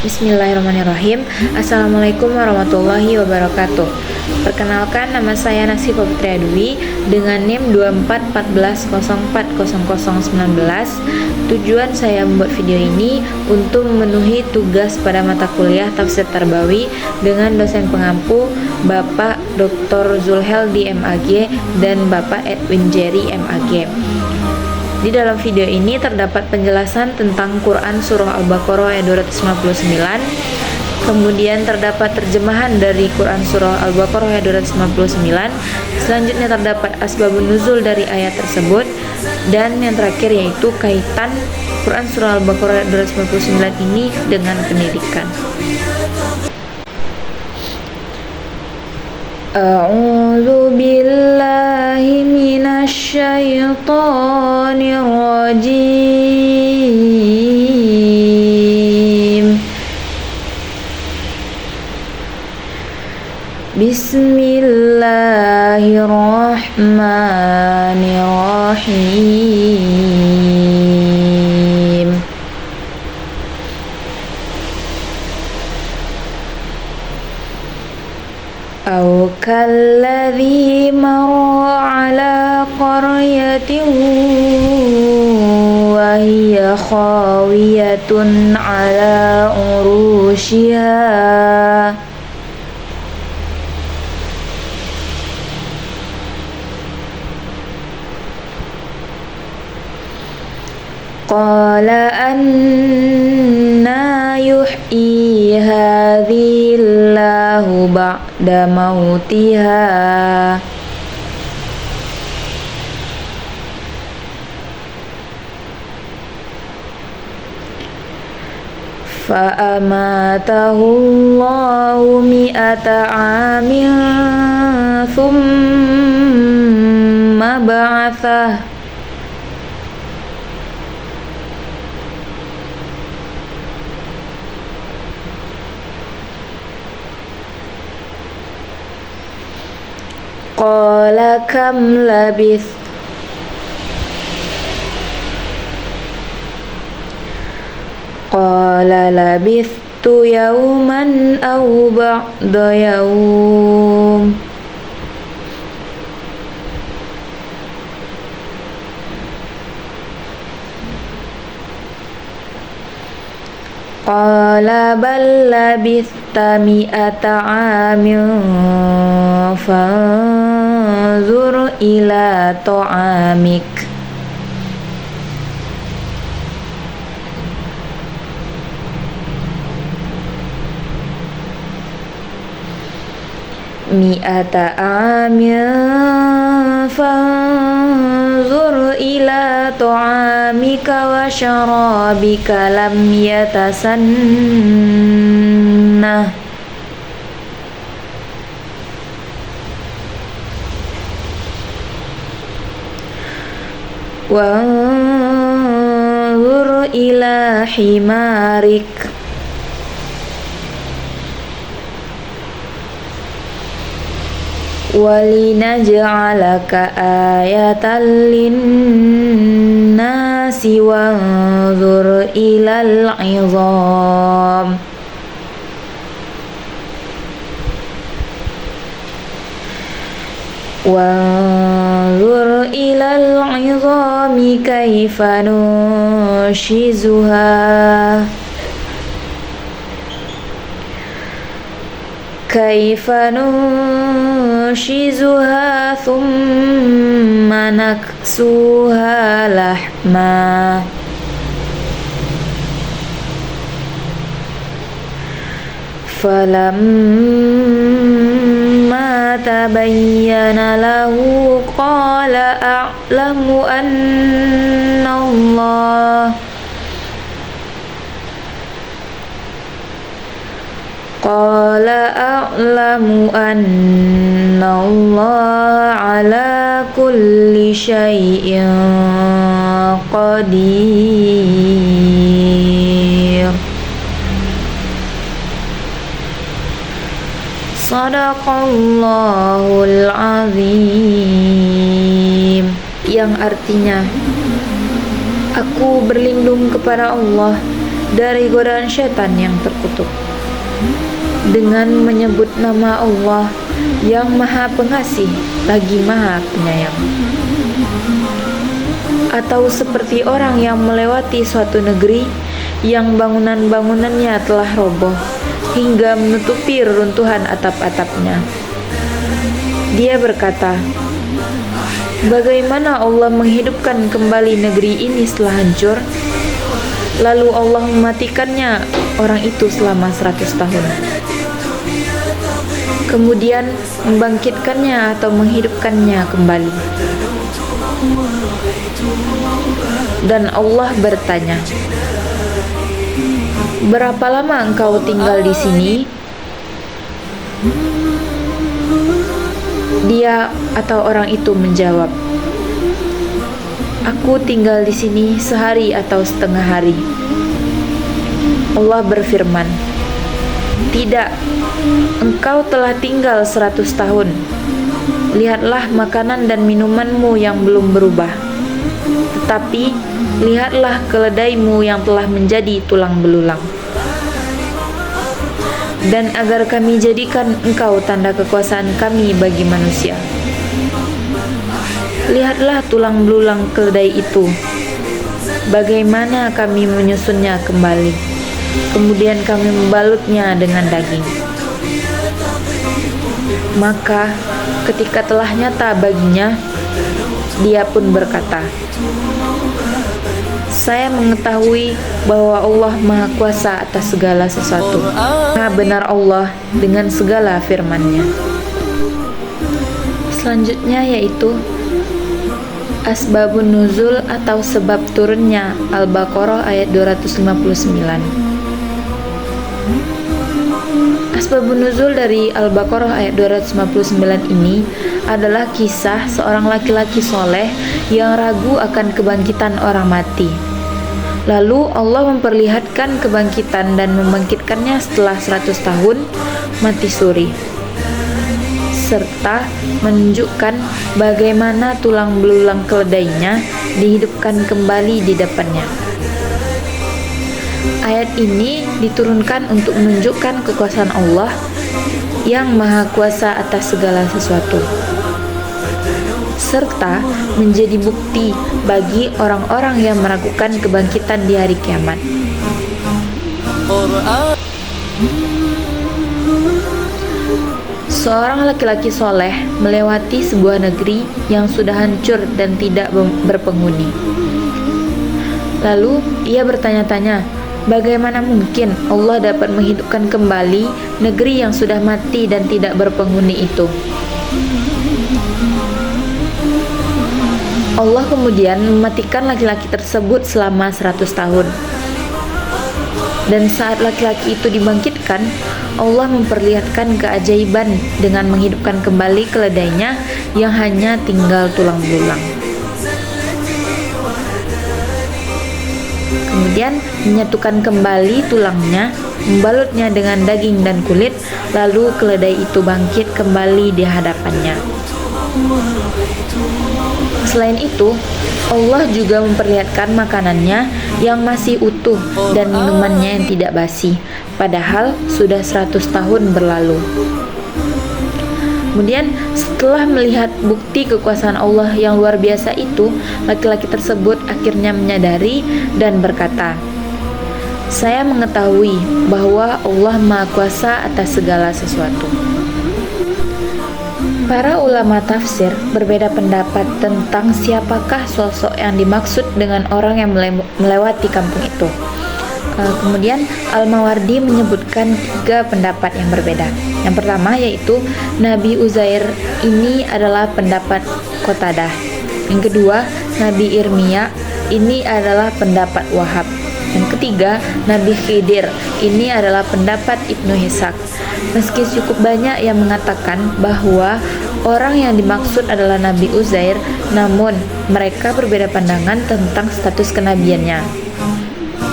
Bismillahirrahmanirrahim. Assalamualaikum warahmatullahi wabarakatuh. Perkenalkan, nama saya Nasifa Putri Dwi dengan NIM 2414040019. Tujuan saya membuat video ini untuk memenuhi tugas pada mata kuliah Tafsir Tarbawi dengan dosen pengampu Bapak Dr. Zulheldi MAG dan Bapak Edwin Jerry MAG. Di dalam video ini terdapat penjelasan tentang Quran Surah Al-Baqarah ayat 259. Kemudian terdapat terjemahan dari Quran Surah Al-Baqarah ayat 259. Selanjutnya terdapat asbabun nuzul dari ayat tersebut. Dan yang terakhir yaitu kaitan Quran Surah Al-Baqarah ayat 259 ini dengan pendidikan. A'udzu billahi minasy syaithanir rajim. Bismillahirrahmanirrahim. Au kalladzi marra ala qaryatin wa hiya khawiyatun ala urushiha qala anna yuhyi hadhillahu ba'da mautiha fa'amatahu Allahu mi'ata amin thumma ba'athah qala kam labith qala labithtu yawman aw ba'da yawm qala bal labithta mi'ata amin fanzur ila ta'amik mi'ata amin fanzur ila ta'amika wa syarabika lam yatasannah wanzur ila himarik walinaj'alaka ayatan linnasi wanzur ilal 'idham wanzur ilal 'idhami kaifa nunshizuha thumma naksuha lahma falamma tabayyana lahu qala a'lamu anna Allah ala kulli syai'in qadir. Shadaqallahul azim. Yang artinya, aku berlindung kepada Allah dari godaan syaitan yang terkutuk dengan menyebut nama Allah yang Maha Pengasih lagi Maha Penyayang. Atau seperti orang yang melewati suatu negeri yang bangunan-bangunannya telah roboh hingga menutupi reruntuhan atap-atapnya. Dia berkata, bagaimana Allah menghidupkan kembali negeri ini setelah hancur? Lalu Allah mematikannya orang itu selama 100 tahun. Kemudian membangkitkannya atau menghidupkannya kembali. Dan Allah bertanya, berapa lama engkau tinggal di sini? Dia atau orang itu menjawab, aku tinggal di sini sehari atau setengah hari. Allah berfirman, tidak, engkau telah tinggal 100 tahun. Lihatlah makanan dan minumanmu yang belum berubah. Tetapi lihatlah keledaimu yang telah menjadi tulang belulang. Dan agar kami jadikan engkau tanda kekuasaan kami bagi manusia. Lihatlah tulang belulang keledai itu, bagaimana kami menyusunnya kembali, kemudian kami membalutnya dengan daging. Maka ketika telah nyata baginya, dia pun berkata, saya mengetahui bahwa Allah Maha Kuasa atas segala sesuatu. Maha benar Allah dengan segala firman-Nya. Selanjutnya yaitu Asbabun Nuzul atau sebab turunnya Al-Baqarah ayat 259. Asbabun Nuzul dari Al-Baqarah ayat 259 ini adalah kisah seorang laki-laki soleh yang ragu akan kebangkitan orang mati. Lalu Allah memperlihatkan kebangkitan dan membangkitkannya setelah 100 tahun mati suri, serta menunjukkan bagaimana tulang belulang keledainya dihidupkan kembali di depannya. Ayat ini diturunkan untuk menunjukkan kekuasaan Allah yang Maha Kuasa atas segala sesuatu, serta menjadi bukti bagi orang-orang yang meragukan kebangkitan di hari kiamat. Seorang laki-laki soleh melewati sebuah negeri yang sudah hancur dan tidak berpenghuni. Lalu ia bertanya-tanya, bagaimana mungkin Allah dapat menghidupkan kembali negeri yang sudah mati dan tidak berpenghuni itu? Allah kemudian mematikan laki-laki tersebut selama 100 tahun. Dan saat laki-laki itu dibangkitkan, Allah memperlihatkan keajaiban dengan menghidupkan kembali keledainya yang hanya tinggal tulang belulang. Kemudian menyatukan kembali tulangnya, membalutnya dengan daging dan kulit, lalu keledai itu bangkit kembali di hadapannya. Selain itu, Allah juga memperlihatkan makanannya yang masih utuh dan minumannya yang tidak basi, padahal sudah 100 tahun berlalu. Kemudian setelah melihat bukti kekuasaan Allah yang luar biasa itu, laki-laki tersebut akhirnya menyadari dan berkata, saya mengetahui bahwa Allah Maha Kuasa atas segala sesuatu. Para ulama tafsir berbeda pendapat tentang siapakah sosok yang dimaksud dengan orang yang melewati kampung itu. Kemudian Al-Mawardi menyebutkan 3 pendapat yang berbeda. Yang pertama yaitu Nabi Uzair, ini adalah pendapat Qatadah. Yang kedua, Nabi Irmia, ini adalah pendapat Wahab. Yang ketiga, Nabi Khidir, ini adalah pendapat Ibnu Ishaq. Meski cukup banyak yang mengatakan bahwa orang yang dimaksud adalah Nabi Uzair, namun mereka berbeda pandangan tentang status kenabiannya.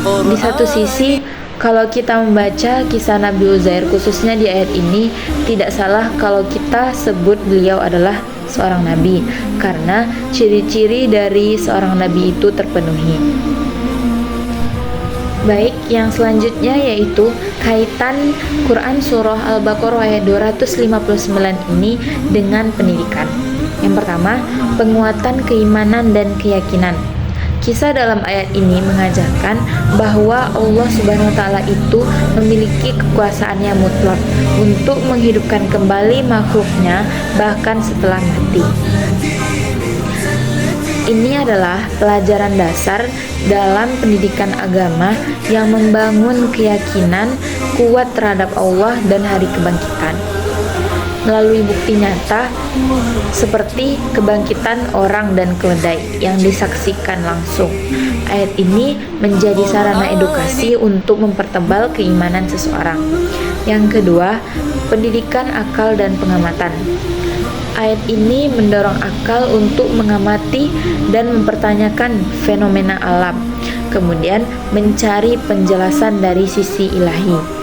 Di satu sisi, kalau kita membaca kisah Nabi Uzair khususnya di ayat ini, tidak salah kalau kita sebut beliau adalah seorang nabi, karena ciri-ciri dari seorang nabi itu terpenuhi. Baik, yang selanjutnya yaitu kaitan Quran Surah Al-Baqarah ayat 259 ini dengan pendidikan. Yang pertama, penguatan keimanan dan keyakinan. Kisah dalam ayat ini mengajarkan bahwa Allah Subhanahu wa taala itu memiliki kekuasaan yang mutlak untuk menghidupkan kembali makhluknya bahkan setelah mati. Ini adalah pelajaran dasar dalam pendidikan agama yang membangun keyakinan kuat terhadap Allah dan hari kebangkitan. Melalui bukti nyata seperti kebangkitan orang dan keledai yang disaksikan langsung. Ayat ini menjadi sarana edukasi untuk mempertebal keimanan seseorang. Yang kedua, pendidikan akal dan pengamatan. Ayat ini mendorong akal untuk mengamati dan mempertanyakan fenomena alam, kemudian mencari penjelasan dari sisi ilahi.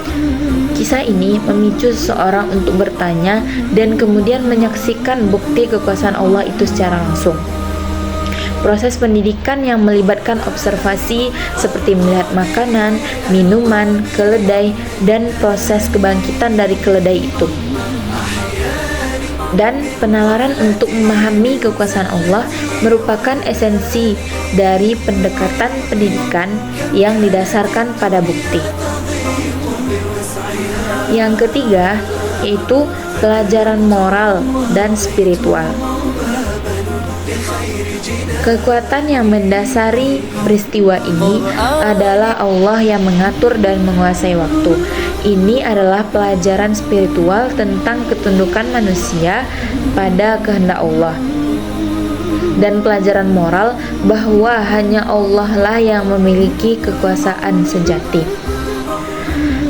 Kisah ini memicu seseorang untuk bertanya dan kemudian menyaksikan bukti kekuasaan Allah itu secara langsung. Proses pendidikan yang melibatkan observasi seperti melihat makanan, minuman, keledai, dan proses kebangkitan dari keledai itu. Dan penalaran untuk memahami kekuasaan Allah merupakan esensi dari pendekatan pendidikan yang didasarkan pada bukti. Yang ketiga, yaitu pelajaran moral dan spiritual. Kekuatan yang mendasari peristiwa ini adalah Allah yang mengatur dan menguasai waktu. Ini adalah pelajaran spiritual tentang ketundukan manusia pada kehendak Allah. Dan pelajaran moral bahwa hanya Allah lah yang memiliki kekuasaan sejati.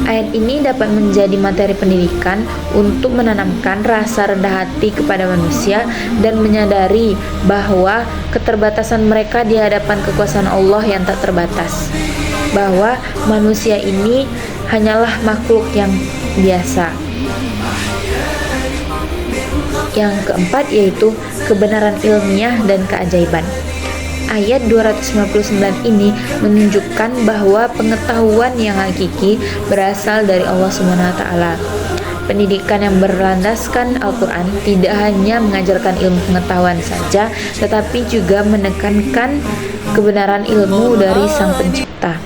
Ayat ini dapat menjadi materi pendidikan untuk menanamkan rasa rendah hati kepada manusia dan menyadari bahwa keterbatasan mereka di hadapan kekuasaan Allah yang tak terbatas. Bahwa manusia ini hanyalah makhluk yang biasa. Yang keempat yaitu kebenaran ilmiah dan keajaiban. Ayat 259 ini menunjukkan bahwa pengetahuan yang hakiki berasal dari Allah Subhanahu wa taala. Pendidikan yang berlandaskan Al-Quran tidak hanya mengajarkan ilmu pengetahuan saja, tetapi juga menekankan kebenaran ilmu dari Sang Pencipta.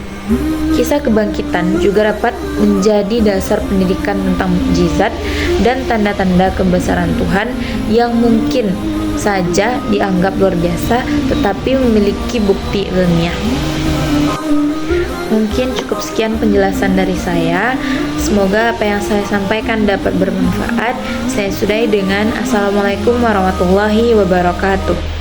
Kisah kebangkitan juga dapat menjadi dasar pendidikan tentang mukjizat dan tanda-tanda kebesaran Tuhan yang mungkin saja dianggap luar biasa tetapi memiliki bukti ilmiah. Mungkin cukup sekian penjelasan dari saya. Semoga apa yang saya sampaikan dapat bermanfaat. Saya sudahi dengan Assalamualaikum warahmatullahi wabarakatuh.